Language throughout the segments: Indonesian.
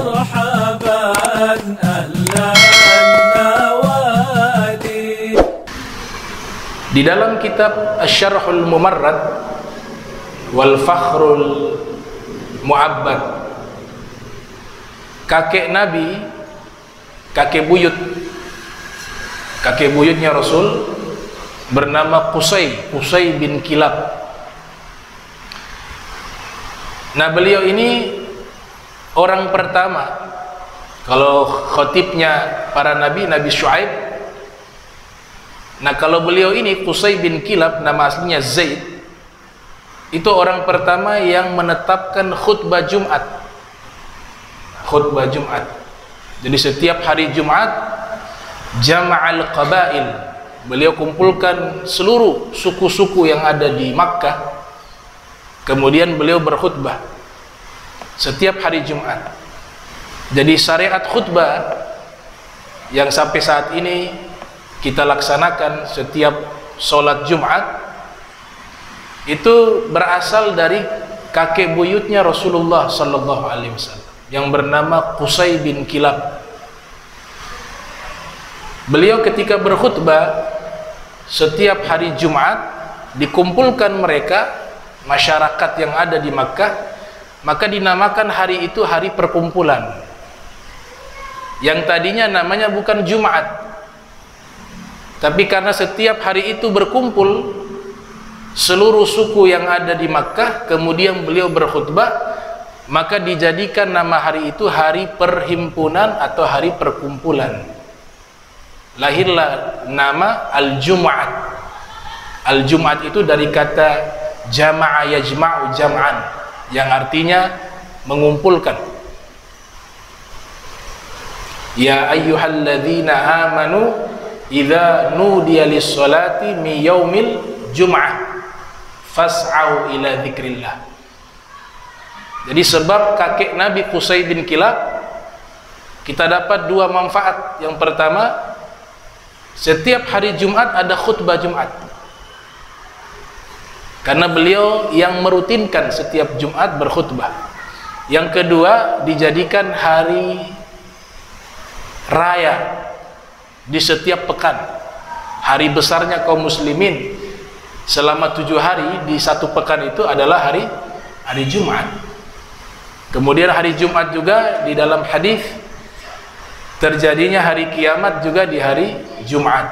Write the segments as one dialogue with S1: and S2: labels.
S1: مرحبا أهلا النوادي.
S2: Di dalam kitab Asy-Syarhul Mumarrad wal Fakhrul Mu'abbad, kakek Nabi, kakek buyutnya Rasul bernama Qusay bin Kilab. Nah, beliau ini orang pertama, kalau khotibnya para nabi, Nabi Syuaib. Nah, kalau beliau ini Qusay bin Kilab, nama aslinya Zaid, itu orang pertama yang menetapkan khutbah Jumat. Jadi setiap hari Jumat, jama'al qabail, beliau kumpulkan seluruh suku-suku yang ada di Makkah, kemudian beliau berkhutbah setiap hari Jumat. Jadi syariat khutbah yang sampai saat ini kita laksanakan setiap sholat Jumat itu berasal dari kakek buyutnya Rasulullah sallallahu alaihi wasallam yang bernama Qusay bin Kilab. Beliau ketika berkhutbah setiap hari Jumat, dikumpulkan mereka masyarakat yang ada di Makkah, maka dinamakan hari itu hari perkumpulan, yang tadinya namanya bukan Jumat. Tapi karena setiap hari itu berkumpul seluruh suku yang ada di Makkah, kemudian beliau berkhutbah, maka dijadikan nama hari itu hari perhimpunan atau hari perkumpulan. Lahirlah nama Al-Jum'at. Al-Jum'at itu dari kata jama'a yajma'u jam'an, yang artinya mengumpulkan. Ya ayyuhalladzina amanu idza nudiya lis-salati mi yaumil jum'ah fas'au ila dzikrillah. Jadi sebab kakek Nabi Qusay bin Kilab, kita dapat dua manfaat. Yang pertama, setiap hari Jumat ada khutbah Jumat, karena beliau yang merutinkan setiap Jumat berkhutbah. Yang kedua, dijadikan hari raya di setiap pekan. Hari besarnya kaum muslimin selama 7 hari di satu pekan itu adalah hari Jumat. Kemudian hari Jumat juga di dalam hadis terjadinya hari kiamat juga di hari Jumat,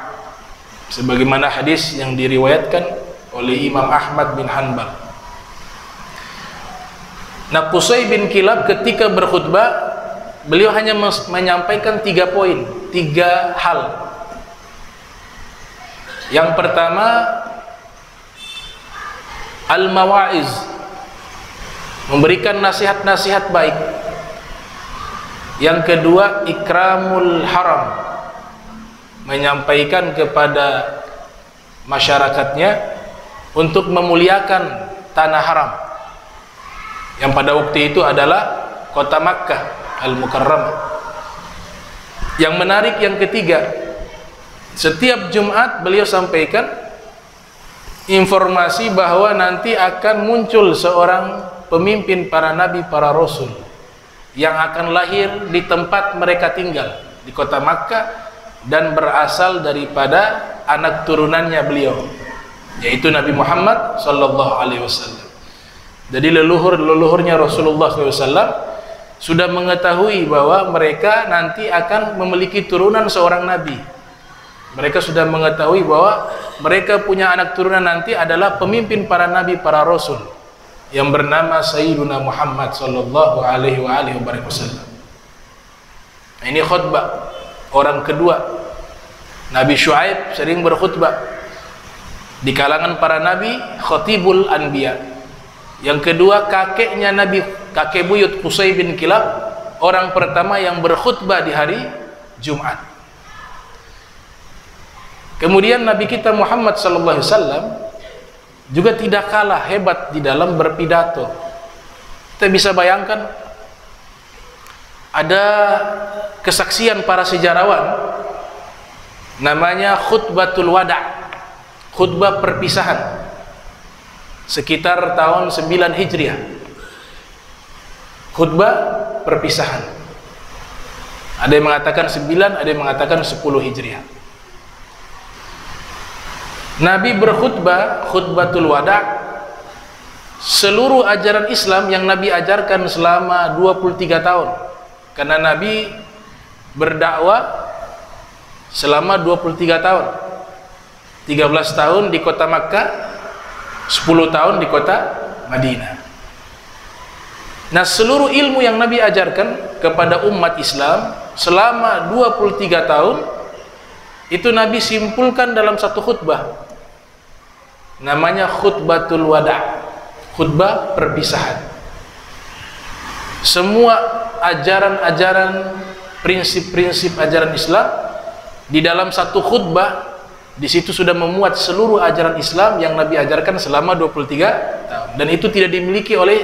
S2: sebagaimana hadis yang diriwayatkan oleh Imam Ahmad bin Hanbal. Nah, Qusay bin Kilab ketika berkhutbah, beliau hanya menyampaikan 3 poin, 3 hal. Yang pertama, al-mawa'iz, memberikan nasihat-nasihat baik. Yang kedua, ikramul haram, menyampaikan kepada masyarakatnya untuk memuliakan tanah haram, yang pada waktu itu adalah kota Makkah Al-Mukarramah. Yang menarik yang ketiga, setiap Jumat beliau sampaikan informasi bahwa nanti akan muncul seorang pemimpin para nabi, para rasul, yang akan lahir di tempat mereka tinggal di kota Makkah dan berasal daripada anak turunannya beliau, yaitu Nabi Muhammad sallallahu alaihi wasallam. Jadi leluhurnya Rasulullah SAW sudah mengetahui bahwa mereka nanti akan memiliki turunan seorang nabi. Mereka sudah mengetahui bahwa mereka punya anak turunan nanti adalah pemimpin para nabi, para rasul, yang bernama Sayyiduna Muhammad sallallahu alaihi wasallam. Nah, ini khutbah orang kedua. Nabi Syuaib sering berkhutbah. Di kalangan para nabi, khatibul anbiya. Yang kedua, kakeknya Nabi, kakek buyut Qusay bin Kilab, orang pertama yang berkhutbah di hari Jumat. Kemudian Nabi kita Muhammad sallallahu alaihi wasallam juga tidak kalah hebat di dalam berpidato. Kita bisa bayangkan, ada kesaksian para sejarawan namanya khutbatul wada', khutbah perpisahan, sekitar tahun 9 Hijriah. Khutbah perpisahan. Ada yang mengatakan 9, ada yang mengatakan 10 Hijriah. Nabi berkhutbah, khutbatul wada', seluruh ajaran Islam yang Nabi ajarkan selama 23 tahun. Karena Nabi berdakwah selama 23 tahun. 13 tahun di kota Makkah, 10 tahun di kota Madinah. Nah, seluruh ilmu yang Nabi ajarkan kepada umat Islam selama 23 tahun itu Nabi simpulkan dalam satu khutbah. Namanya khutbatul wada', khutbah perpisahan. Semua ajaran-ajaran, prinsip-prinsip ajaran Islam di dalam satu khutbah, di situ sudah memuat seluruh ajaran Islam yang Nabi ajarkan selama 23 tahun. Dan itu tidak dimiliki oleh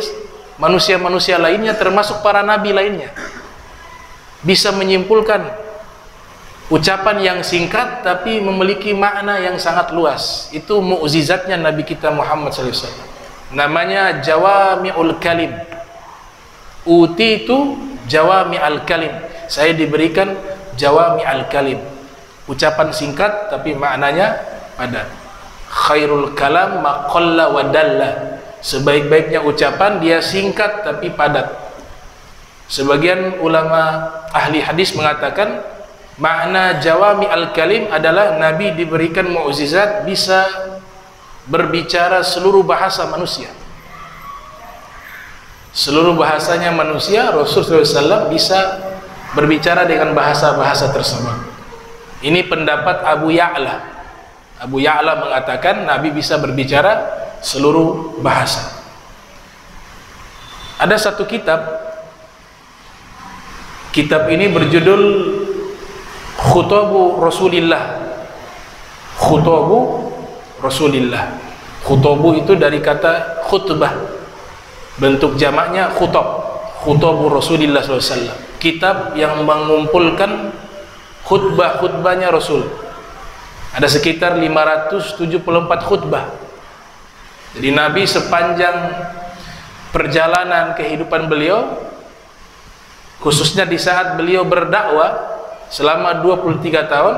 S2: manusia-manusia lainnya, termasuk para nabi lainnya. Bisa menyimpulkan ucapan yang singkat tapi memiliki makna yang sangat luas. Itu mukjizatnya Nabi kita Muhammad SAW. Namanya jawami'ul kalim. Utitu jawami'al kalim. Saya diberikan jawami'al kalim. Ucapan singkat tapi maknanya padat. Khairul kalam ma qalla wa dalla. Sebaik-baiknya ucapan dia singkat tapi padat. Sebagian ulama ahli hadis mengatakan makna jawami al-kalim adalah Nabi diberikan mukjizat bisa berbicara seluruh bahasa manusia. Seluruh bahasanya manusia, Rasulullah SAW bisa berbicara dengan bahasa-bahasa tersebut. Ini pendapat Abu Ya'la. Abu Ya'la mengatakan Nabi bisa berbicara seluruh bahasa. Ada satu kitab. Kitab ini berjudul Khutabu Rasulillah. Khutabu Rasulillah. Khutabu itu dari kata khutbah. Bentuk jamaknya khutab. Khutabu Rasulillah SAW. Kitab yang mengumpulkan khutbah-khutbahnya Rasul. Ada sekitar 574 khutbah. Jadi Nabi sepanjang perjalanan kehidupan beliau, khususnya di saat beliau berdakwah selama 23 tahun,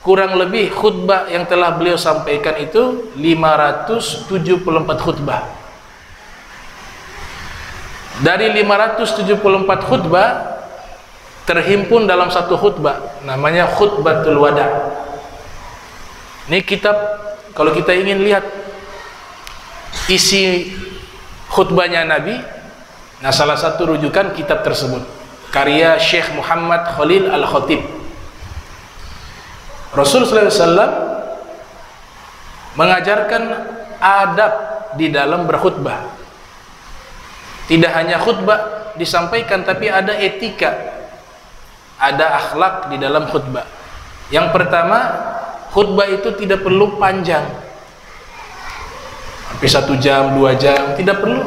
S2: kurang lebih khutbah yang telah beliau sampaikan itu 574 khutbah. Dari 574 khutbah terhimpun dalam satu khutbah, namanya khutbatul wada'. Ini kitab, kalau kita ingin lihat isi khutbahnya Nabi, nah salah satu rujukan kitab tersebut, karya Syekh Muhammad Khalil Al-Khatib. Rasulullah SAW mengajarkan adab di dalam berkhutbah. Tidak hanya khutbah disampaikan, tapi ada etika, ada akhlak di dalam khutbah. Yang pertama, khutbah itu tidak perlu panjang sampai 1 jam, 2 jam, tidak perlu.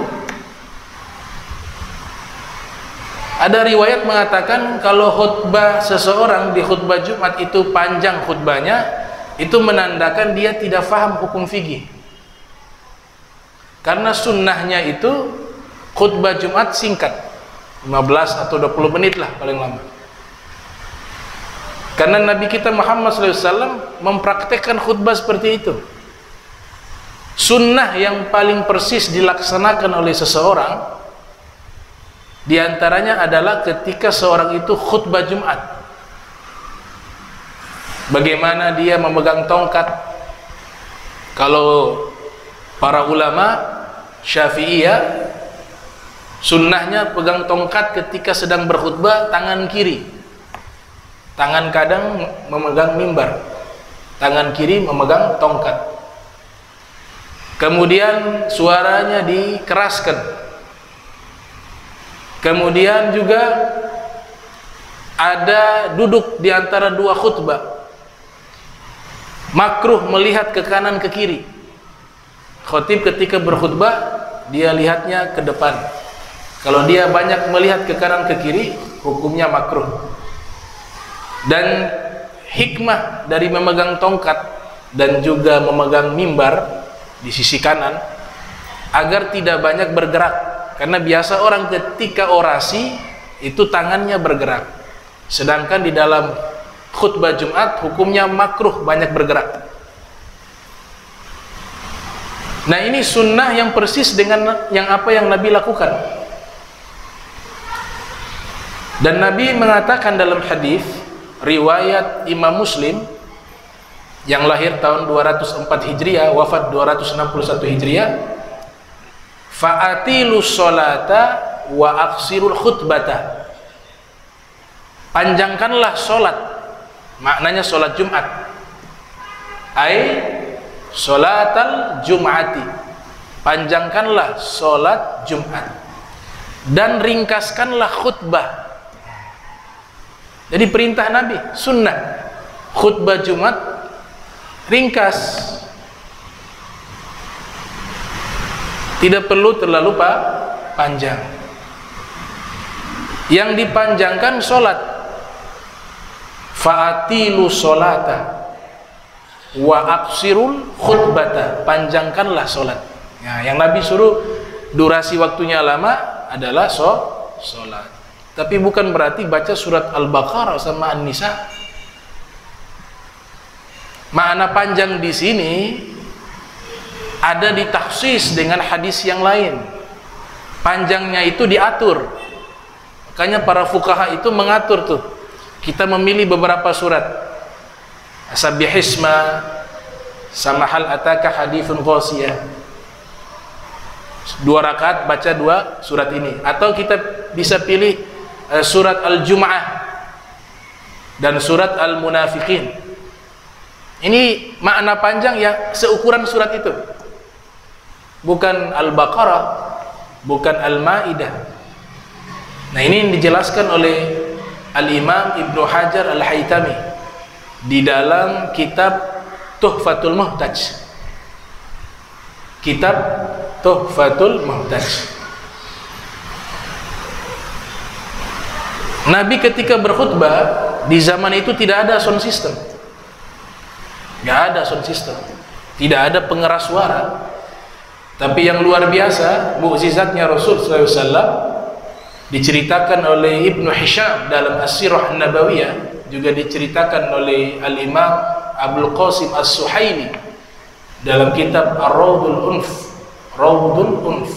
S2: Ada riwayat mengatakan kalau khutbah seseorang di khutbah Jumat itu panjang khutbahnya, itu menandakan dia tidak faham hukum fikih. Karena sunnahnya itu khutbah Jumat singkat, 15 atau 20 menit lah paling lama. Karena Nabi kita Muhammad SAW mempraktekkan khutbah seperti itu. Sunnah yang paling persis dilaksanakan oleh seseorang diantaranya adalah ketika seorang itu khutbah Jumat. Bagaimana dia memegang tongkat. Kalau para ulama Syafi'iyah, sunnahnya pegang tongkat ketika sedang berkhutbah tangan kiri. Tangan kadang memegang mimbar, tangan kiri memegang tongkat. Kemudian suaranya dikeraskan. Kemudian juga ada duduk di antara dua khutbah. Makruh melihat ke kanan ke kiri. Khatib ketika berkhutbah dia lihatnya ke depan. Kalau dia banyak melihat ke kanan ke kiri, hukumnya makruh. Dan hikmah dari memegang tongkat dan juga memegang mimbar di sisi kanan agar tidak banyak bergerak. Karena biasa orang ketika orasi itu tangannya bergerak. Sedangkan di dalam khutbah Jumat hukumnya makruh banyak bergerak. Nah, ini sunnah yang persis dengan yang apa yang Nabi lakukan. Dan Nabi mengatakan dalam hadis riwayat Imam Muslim yang lahir tahun 204 Hijriah, wafat 261 Hijriah, fa'atilu sholata wa aqsirul khutbata. Panjangkanlah solat, maknanya solat Jumat, ai sholatal Jum'ati, panjangkanlah solat Jumat, dan ringkaskanlah khutbah. Jadi perintah Nabi, sunnah khutbah Jumat ringkas, tidak perlu terlalu panjang. Yang dipanjangkan solat, fa'atilu solata wa aqsirul khutbata, panjangkanlah solat. Nah, yang Nabi suruh durasi waktunya lama adalah solat. Tapi bukan berarti baca surat Al-Baqarah sama An-Nisa. Makna panjang di sini ada ditakhsis dengan hadis yang lain. Panjangnya itu diatur. Makanya para fuqaha itu mengatur tuh. Kita memilih beberapa surat. Sabbihisma sama hal ataka hadithun ghasiyah. 2 rakaat baca 2 surat ini. Atau kita bisa pilih surat Al-Jum'ah dan surat Al-Munafiqin. Ini makna panjang ya seukuran surat itu. Bukan Al-Baqarah, bukan Al-Maidah. Nah, ini dijelaskan oleh Al-Imam Ibnu Hajar Al-Haytami di dalam kitab Tuhfatul Muhtaj. Kitab Tuhfatul Muhtaj. Nabi ketika berkhutbah di zaman itu tidak ada sound system. Nggak ada sound system, tidak ada pengeras suara. Tapi yang luar biasa mukjizatnya Rasul SAW diceritakan oleh Ibnu Hisham dalam As-Sirah An-Nabawiyah, juga diceritakan oleh Al-Imam Abdul Qasim As-Suhaili dalam kitab Ar-Rawdul Unf. Rawdul Unf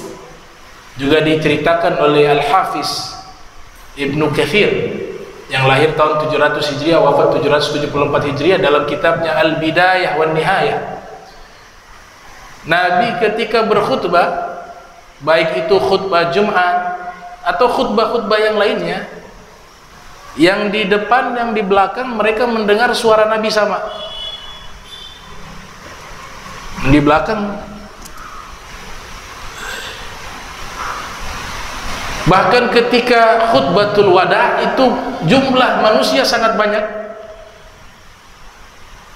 S2: juga diceritakan oleh Al-Hafiz Ibnu Katsir yang lahir tahun 700 Hijriah, wafat 774 Hijriah, dalam kitabnya Al-Bidayah wan Nihayah. Nabi ketika berkhutbah, baik itu khutbah Jumat atau khutbah-khutbah yang lainnya, yang di depan, yang di belakang mereka mendengar suara Nabi sama. Di belakang, bahkan ketika khutbatul wada itu jumlah manusia sangat banyak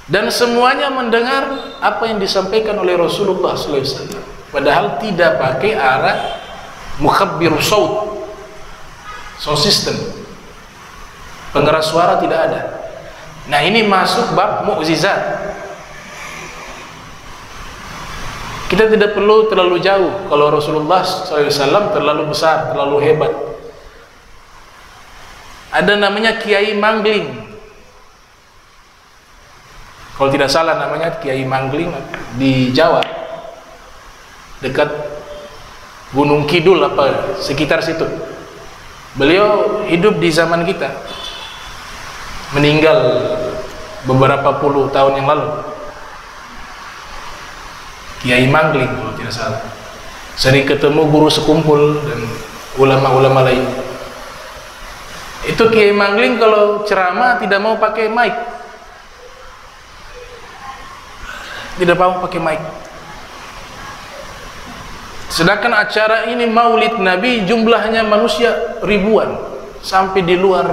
S2: dan semuanya mendengar apa yang disampaikan oleh Rasulullah SAW, padahal tidak pakai alat mukhabbir saut, sound system, pengeras suara tidak ada. Nah, ini masuk bab mukjizat. Kita tidak perlu terlalu jauh. Kalau Rasulullah SAW terlalu besar, terlalu hebat. Ada namanya Kiai Mangling. Kalau tidak salah namanya Kiai Mangling di Jawa, dekat Gunung Kidul apa sekitar situ. Beliau hidup di zaman kita, meninggal beberapa puluh tahun yang lalu. Kiai Mangling kalau tidak salah. Sering ketemu guru sekumpul dan ulama-ulama lain. Itu Kiai Mangling kalau ceramah tidak mau pakai mic. Tidak mau pakai mic. Sedangkan acara ini Maulid Nabi jumlahnya manusia ribuan, sampai di luar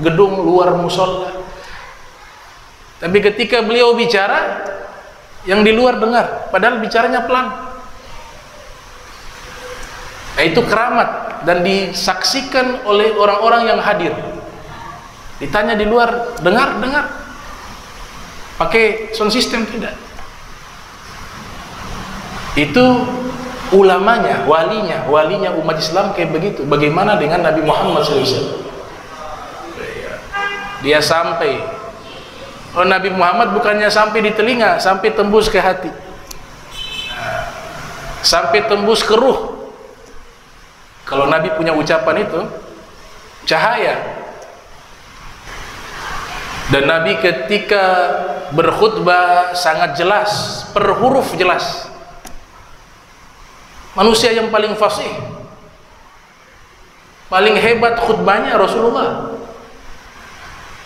S2: gedung, luar musola. Tapi ketika beliau bicara, yang di luar dengar, padahal bicaranya pelan. Nah, itu keramat dan disaksikan oleh orang-orang yang hadir. Ditanya di luar, dengar? Pakai sound system tidak? Itu ulamanya, walinya umat Islam kayak begitu. Bagaimana dengan Nabi Muhammad SAW? dia sampai. Oh, Nabi Muhammad bukannya sampai di telinga, sampai tembus ke hati, sampai tembus ke ruh. Kalau Nabi punya ucapan itu cahaya. Dan Nabi ketika berkhutbah sangat jelas, per huruf jelas. Manusia yang paling fasih, paling hebat khutbahnya Rasulullah,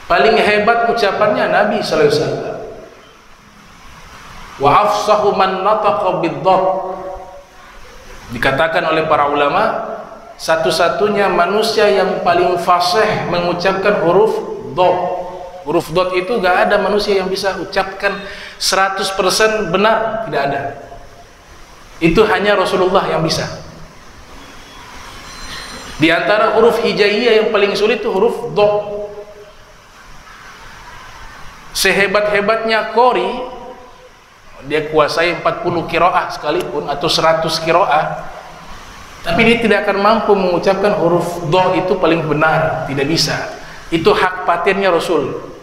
S2: paling hebat ucapannya Nabi sallallahu alaihi wasallam. Wa afsahu man nataqa bid-dhabb. Dikatakan oleh para ulama, satu-satunya manusia yang paling fasih mengucapkan huruf dhabb. Huruf dot itu gak ada manusia yang bisa ucapkan 100% benar, tidak ada. Itu hanya Rasulullah yang bisa. Di antara huruf hijaiyah yang paling sulit itu huruf dot. Sehebat-hebatnya qori, dia kuasai 40 qiraah sekalipun atau 100 qiraah, tapi dia tidak akan mampu mengucapkan huruf dot itu paling benar, tidak bisa. Itu hak patennya Rasul.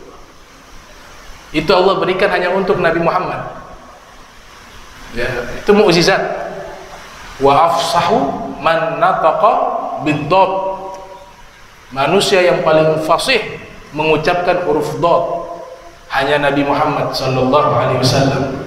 S2: Itu Allah berikan hanya untuk Nabi Muhammad. Ya, itu mukjizat. Wa afsahu man nataqa bid-dhabb. Manusia yang paling fasih mengucapkan huruf dot hanya Nabi Muhammad sallallahu alaihi wasallam.